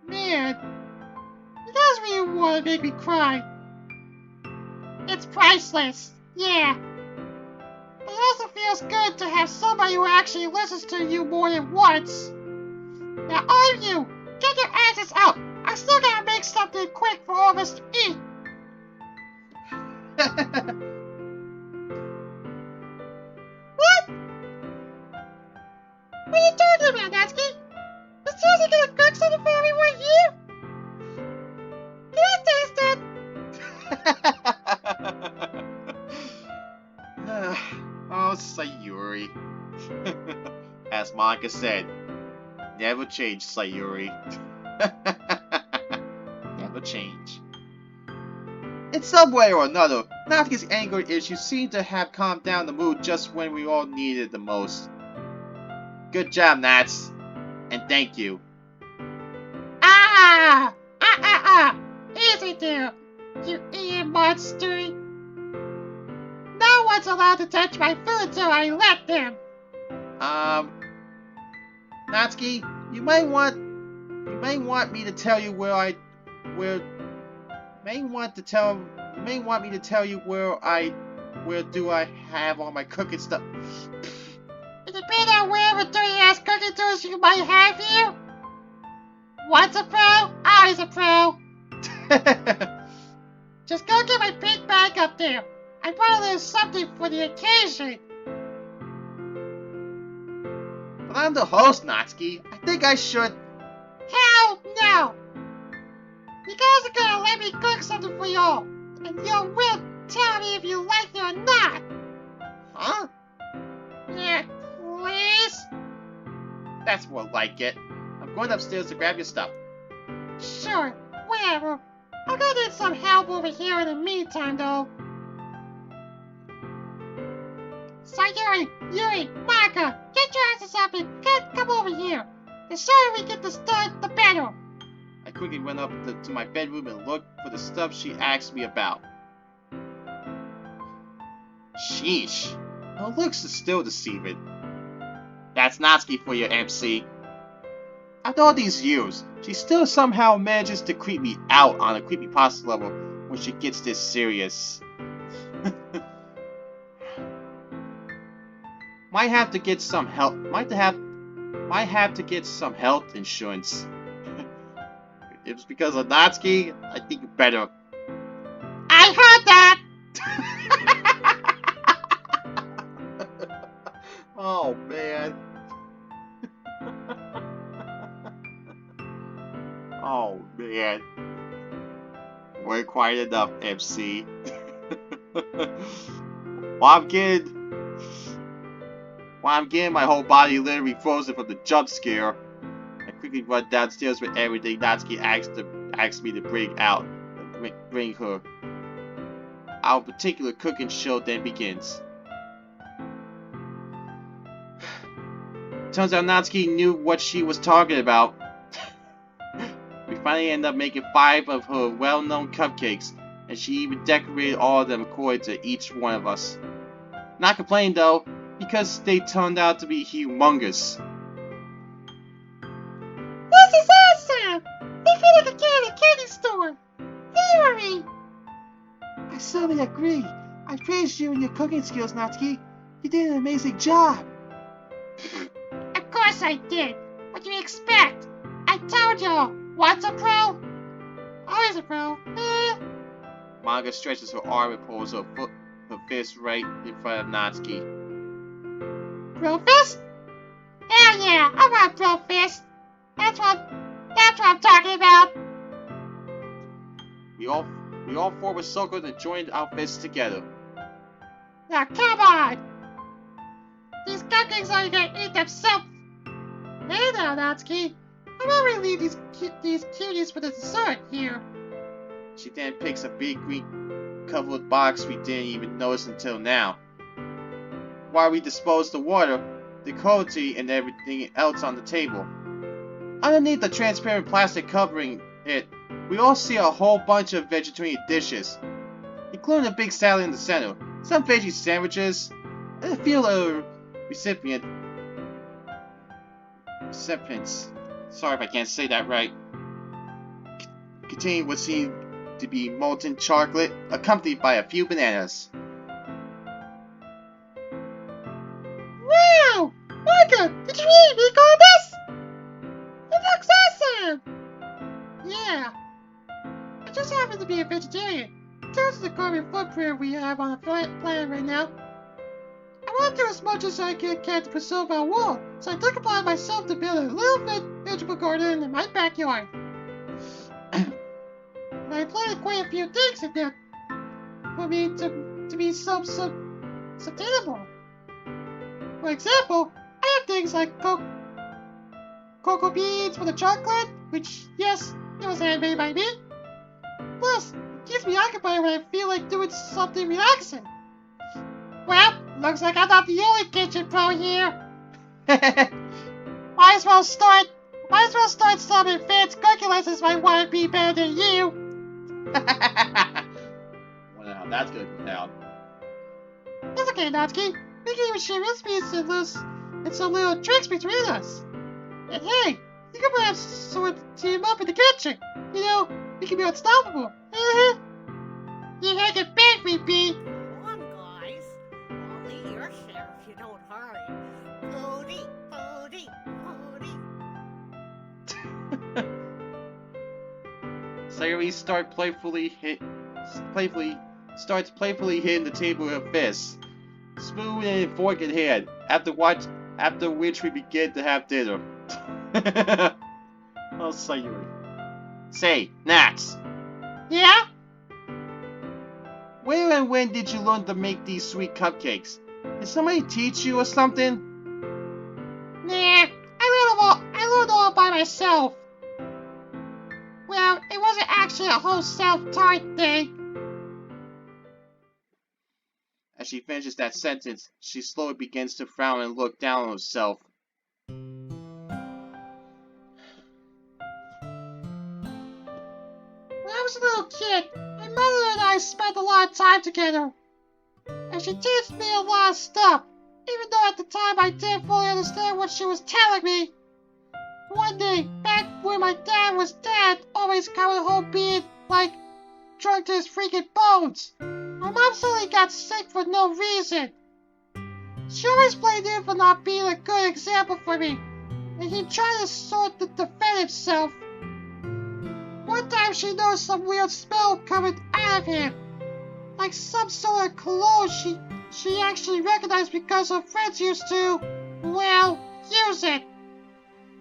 Man, it does really want to make me cry. It's priceless, yeah. But it also feels good to have somebody who actually listens to you more than once. Now all of you, get your asses out. I still gotta make something quick for all of us to eat. What? What are you talking about, Natsuki? Is seriously gonna cook something for everyone here? Can I taste that? As Monika said, never change, Sayuri. Never change. In some way or another, Natsuki's anger issues seem to have calmed down the mood just when we all needed it the most. Good job, Nats. And thank you. Ah! Ah, ah, ah! Easy there, you idiot monster! No one's allowed to touch my food till I let them! Natsuki, you may want me to tell you where do I have all my cooking stuff? It depends on wherever dirty-ass cooking tools you might have here. Once a pro, always a pro. Just go get my big bag up there. I brought a little something for the occasion. But I'm the host, Natsuki. I think I should. Hell no! You guys are gonna let me cook something for y'all, and y'all will tell me if you like it or not. Huh? Yeah, please? That's more like it. I'm going upstairs to grab your stuff. Sure, whatever. I'm gonna need some help over here in the meantime, though. Sayuri, Yuri, Monika, get your asses up and come over here. The sooner we get this done, the better. I quickly went up to my bedroom and looked for the stuff she asked me about. Sheesh. Her looks are still deceiving. That's Natsuki for your MC. After all these years, she still somehow manages to creep me out on a creepypasta level when she gets this serious. Might have to get some help. Might have to get some health insurance. If it's because of Natsuki, I think better. I heard that! Oh man. Oh man. We're quiet enough, MC. While I'm getting my whole body literally frozen from the jump scare, I quickly run downstairs with everything Natsuki asked me to bring her. Our particular cooking show then begins. Turns out Natsuki knew what she was talking about. We finally ended up making 5 of her well-known cupcakes, and she even decorated all of them according to each one of us. Not complaining though, because they turned out to be humongous. This is awesome! We feel like a kid at a candy store. Yuri! I certainly agree. I praise you and your cooking skills, Natsuki. You did an amazing job. Of course I did. What do you expect? I told y'all. Once a pro, always a pro. Monika stretches her arm and pulls her fist right in front of Natsuki. Pro fist? Hell yeah, I want pro fist. That's what I'm talking about. We all 4 were circled and joined our fists together. Now come on. These cupcakes are gonna eat themselves. Hey now, Natsuki. I'm gonna leave these cuties for the dessert here. She then picks a big green covered box we didn't even notice until now. While we dispose the water, the coffee, and everything else on the table. Underneath the transparent plastic covering it, we all see a whole bunch of vegetarian dishes, including a big salad in the center, some veggie sandwiches, and a few other recipients. Sorry if I can't say that right. Containing what seemed to be molten chocolate, accompanied by a few bananas. Wow! Monika, did you really make all this? It looks awesome! Yeah. I just happen to be a vegetarian. Due to the carbon footprint we have on the planet right now, I want to do as much as I can to preserve our world, so I took upon myself to build a little vegetable garden in my backyard. And I planted quite a few things in there for me to be sustainable. For example, I have things like cocoa beans for the chocolate, which, yes, it was handmade by me. Plus, it keeps me occupied when I feel like doing something relaxing. Well, looks like I'm not the only kitchen pro here. Might as well start some advanced cooking lessons. Might want to be better than you. Wonder how that's gonna go down. It's okay, Natsuki. We can even share recipes and some little tricks between us. And hey, you can perhaps sort of team up in the kitchen. You know, we can be unstoppable. You heard it big, VP. Come on, guys. I'll eat your share if you don't hurry. Foodie, foodie, foodie. Sayuri starts playfully hitting the table with her fists, spoon and fork in hand. After which we begin to have dinner. Oh, Sayuri. Say, Nats. Yeah? Where and when did you learn to make these sweet cupcakes? Did somebody teach you or something? Nah, I learned all by myself. Well, it wasn't actually a whole self-taught thing. As she finishes that sentence, she slowly begins to frown and look down on herself. When I was a little kid, my mother and I spent a lot of time together. And she teaches me a lot of stuff, even though at the time I didn't fully understand what she was telling me. One day, back when my dad was dead, always coming home being, like, drunk to his freaking bones, my mom suddenly got sick for no reason. She always blamed him for not being a good example for me, and he tried to sort of defend himself. One time she noticed some weird smell coming out of him, like some sort of cologne she actually recognized because her friends used to, well, use it.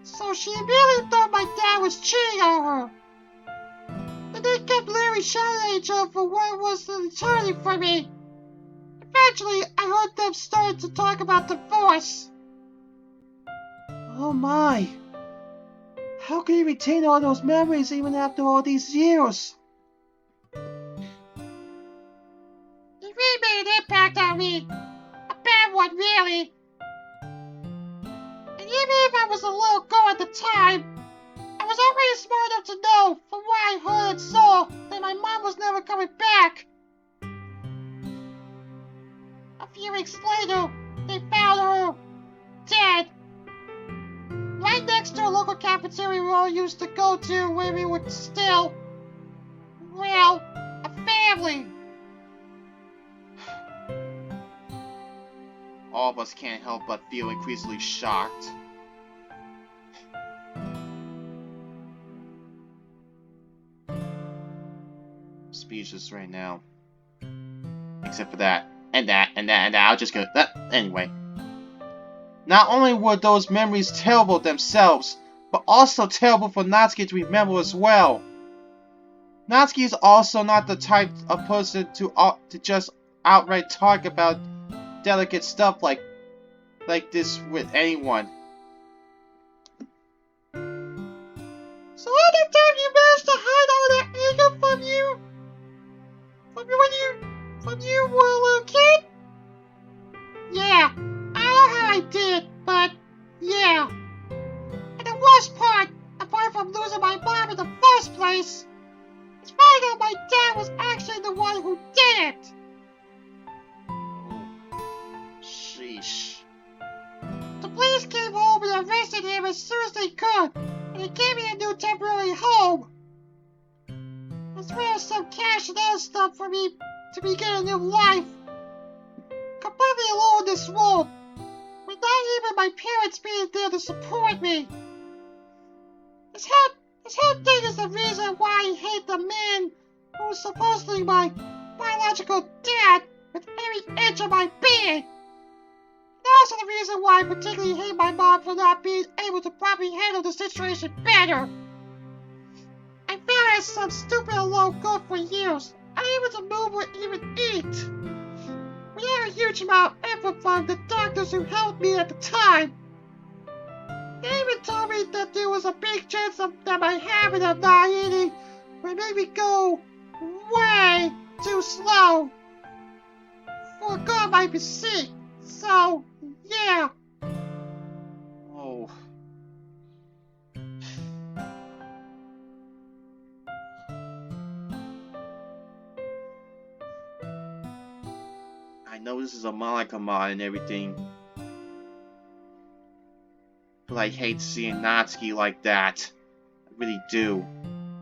So she immediately thought my dad was cheating on her. And they kept literally shouting at each other for what was an eternity for me. Eventually, I heard them start to talk about divorce. Oh my! How can you retain all those memories even after all these years? It really made an impact on me. A bad one, really. And even if I was a little girl at the time, I was already smart enough to know from what I heard and saw that my mom was never coming back. A few weeks later, they found her dead. Right next to a local cafeteria we all used to go to where we were still, well, a family. All of us can't help but feel increasingly shocked. Speechless right now. Except for that. And that. I'll just go. Anyway. Not only were those memories terrible themselves, but also terrible for Natsuki to remember as well. Natsuki is also not the type of person to just outright talk about delicate stuff like this with anyone. So all that time you managed to hide all that anger from you were a little kid? Yeah, I don't know how I did, but yeah. And the worst part, apart from losing my mom in the first place, is finding out my dad was actually the one who did it. Sheesh. The police came home and arrested him as soon as they could, and they gave me a new temporary home. As well as some cash and other stuff for me to begin a new life. Completely alone in this world, with not even my parents being there to support me. His head thing is the reason why I hate the man who was supposedly my biological dad with every inch of my being. And also the reason why I particularly hate my mom for not being able to properly handle the situation better. I felt as some stupid alone girl for years, unable to move or even eat. We had a huge amount of effort from the doctors who helped me at the time. David told me that there was a big chance that my habit of not eating would make me go way too slow. For good, I might be sick. So, yeah. Oh. I know this is a Monika Mod and everything, but I hate seeing Natsuki like that. I really do.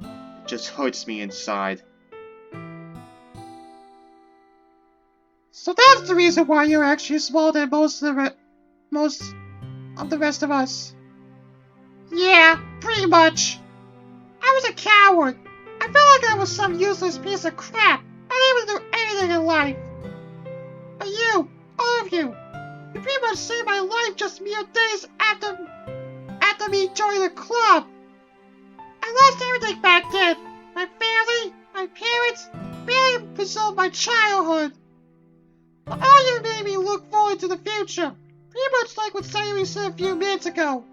It just hurts me inside. So that's the reason why you're actually smaller than most of the rest of us. Yeah, pretty much. I was a coward. I felt like I was some useless piece of crap, not able to do anything in life. But you, all of you pretty much saved my life just mere days after me joining the club. I lost everything back then. My family, my parents, barely preserved my childhood. But all you made me look forward to the future, pretty much like what Sayuri said a few minutes ago.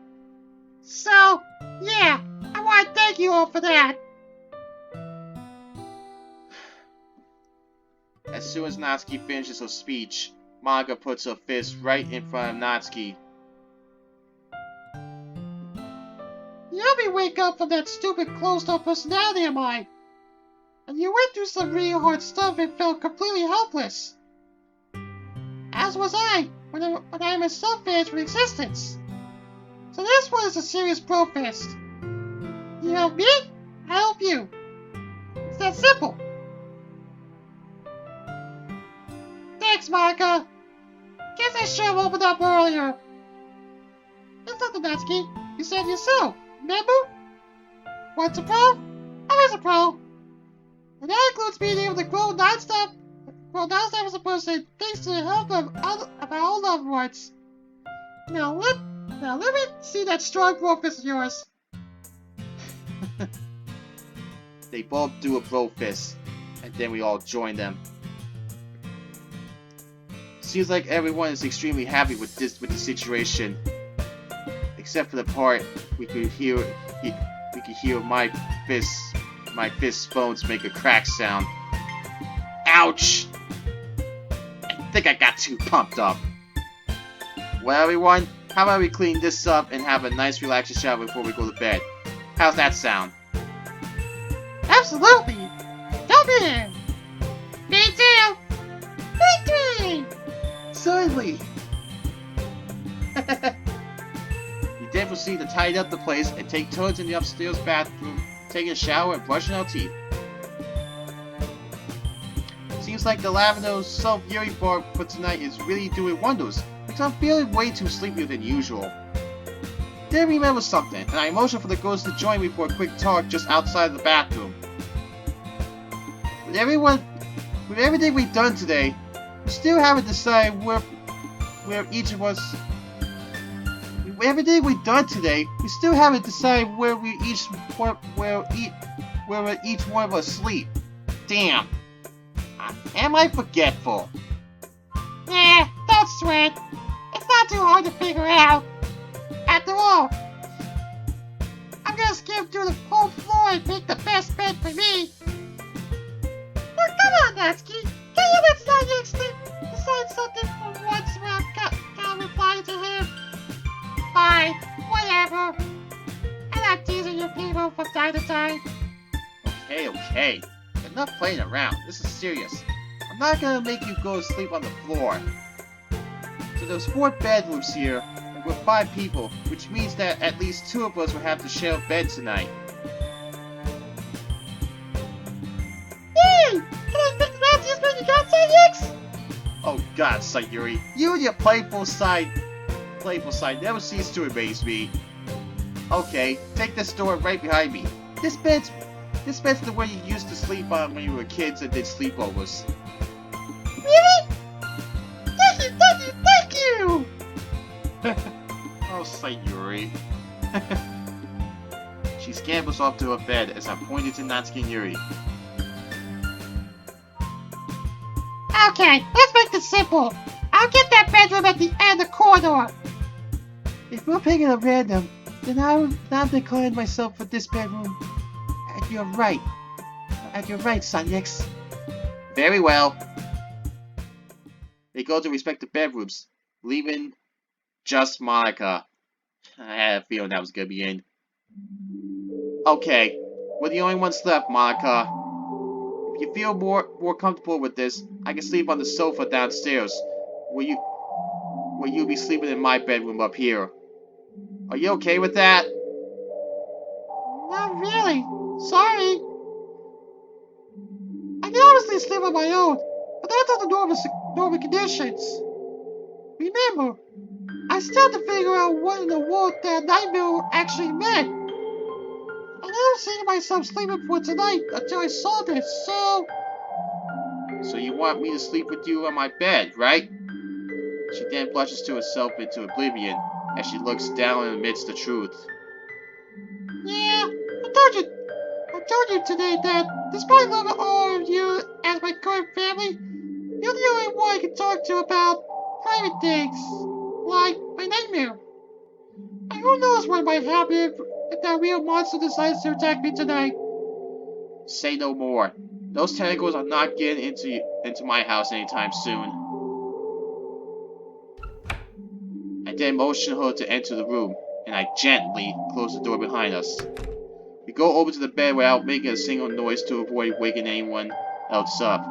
So, yeah, I want to thank you all for that. As soon as Natsuki finishes her speech, Monika puts her fist right in front of Natsuki. You helped me wake up from that stupid closed-up personality of mine. And you went through some really hard stuff and felt completely helpless. As was I, when I myself finished with existence. So this one is a serious bro fist. You help me, I help you. It's that simple. Thanks, Monika. Guess I should have opened up earlier. It's nothing, Natsuki. You said it yourself, remember? What's a pro? Always a pro. And that includes being able to grow non-stop as a person thanks to the help of our own loved ones. Now let me see that strong bro fist of yours. They both do a bro fist, and then we all join them. Seems like everyone is extremely happy with the situation, except for the part we could hear my fist bones make a crack sound. Ouch! I think I got too pumped up. Well, everyone, how about we clean this up and have a nice relaxing shower before we go to bed? How's that sound? Absolutely! Jump in! Me too! Me too! Certainly! We then proceed to tidy up the place and take turns in the upstairs bathroom, taking a shower and brushing our teeth. Seems like the Lavender self-Yuri bar for tonight is really doing wonders, because I'm feeling way too sleepier than usual. Then remember something, and I motioned for the girls to join me for a quick talk just outside the bathroom. With everything we've done today, we still haven't decided where each of us. With everything we've done today, we still haven't decided where each one of us sleep. Damn. Am I forgetful? Don't sweat. It's not too hard to figure out. After all, I'm gonna skim through the whole floor and pick the best bed for me. Now, come on, Natsuki. Can you let Sayuri decide something for once without kind of replying to him? Fine, whatever. I'm not teasing you people from time to time. Okay. Enough playing around. This is serious. I'm not gonna make you go to sleep on the floor. So there's 4 bedrooms here, and we're 5 people, which means that at least 2 of us will have to share a bed tonight. Hey! Can I pick the nastiest bed you got, Sayix? Oh god, Sayuri, you and your playful side never cease to amaze me. Okay, take this door right behind me. This bed's the one you used to sleep on when you were kids and did sleepovers. Really? Thank you! Oh, Sayuri. She scampers off to her bed as I pointed to Natsuki and Yuri. Okay, let's make this simple. I'll get that bedroom at the end of the corridor. If we're picking at random, Then I'm declaring myself for this bedroom. At your right. At your right, Sanyex. Very well. They go to respective bedrooms, leaving just Monika. I had a feeling that was gonna be in. Okay, we're the only ones left, Monika. If you feel more comfortable with this, I can sleep on the sofa downstairs. Will you be sleeping in my bedroom up here? Are you okay with that? Not really. Sorry. I can obviously sleep on my own, but that's under normal conditions. Remember, I still have to figure out what in the world that nightmare actually meant. I never seen myself sleeping for tonight until I saw this, so... So you want me to sleep with you on my bed, right? She then blushes to herself into oblivion as she looks down and admits the truth. Yeah, I told you today that despite loving all of you as my current family, you're the only one I can talk to about private things, like my nightmare. And who knows what might happen if that real monster decides to attack me tonight. Say no more. Those tentacles are not getting into my house anytime soon. I then motion her to enter the room, and I gently close the door behind us. We go over to the bed without making a single noise to avoid waking anyone else up.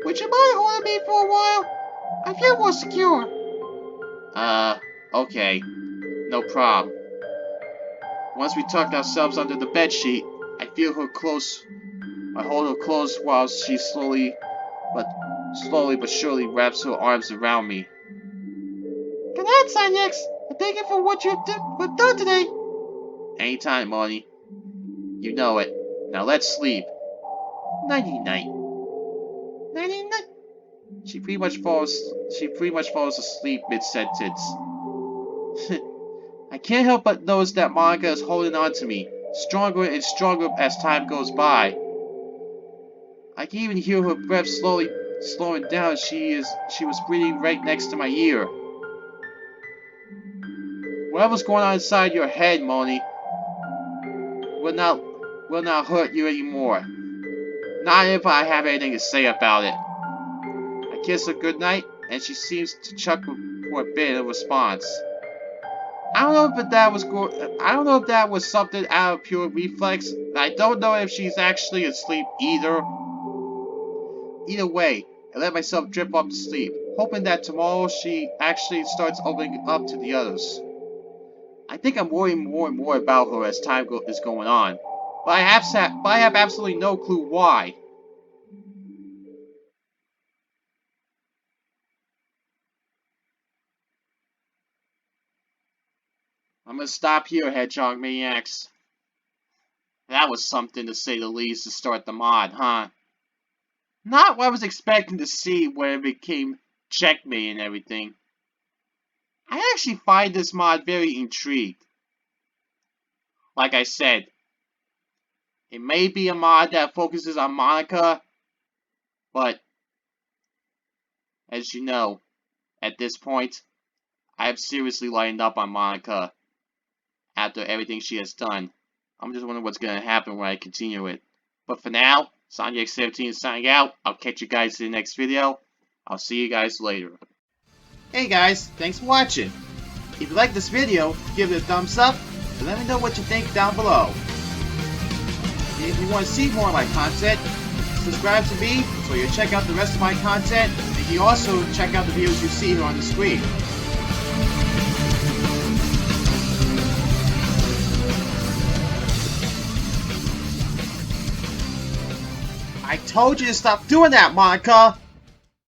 Would you mind holding me for a while? I feel more secure. Okay. No problem. Once we tuck ourselves under the bedsheet, I feel her close. I hold her close while she slowly but surely wraps her arms around me. Good night, Sanyex, and thank you for what you've done today. Anytime, Moni. You know it. Now let's sleep. Nighty-night. Nighty-night. She pretty much falls asleep mid-sentence. I can't help but notice that Monika is holding on to me, stronger and stronger as time goes by. I can even hear her breath slowing down as she was breathing right next to my ear. Whatever's going on inside your head, Moni, will not hurt you anymore. Not if I have anything to say about it. I kiss her goodnight, and she seems to chuckle for a bit in response. I don't know if that was something out of pure reflex, and I don't know if she's actually asleep either. Either way, I let myself drift off to sleep, hoping that tomorrow she actually starts opening up to the others. I think I'm worrying more and more about her as time is going on, but I have absolutely no clue why. I'm gonna stop here, Hedgehog Maniacs. That was something to say the least to start the mod, huh? Not what I was expecting to see when it became Checkmate and everything. I actually find this mod very intrigued. Like I said, it may be a mod that focuses on Monika, but as you know, at this point, I have seriously lightened up on Monika after everything she has done. I'm just wondering what's going to happen when I continue it. But for now, SonicX17 is signing out. I'll catch you guys in the next video. I'll see you guys later. Hey guys, thanks for watching. If you like this video, give it a thumbs up and let me know what you think down below. If you want to see more of my content, subscribe to me so you'll check out the rest of my content, and you also check out the videos you see here on the screen. I told you to stop doing that, Monika!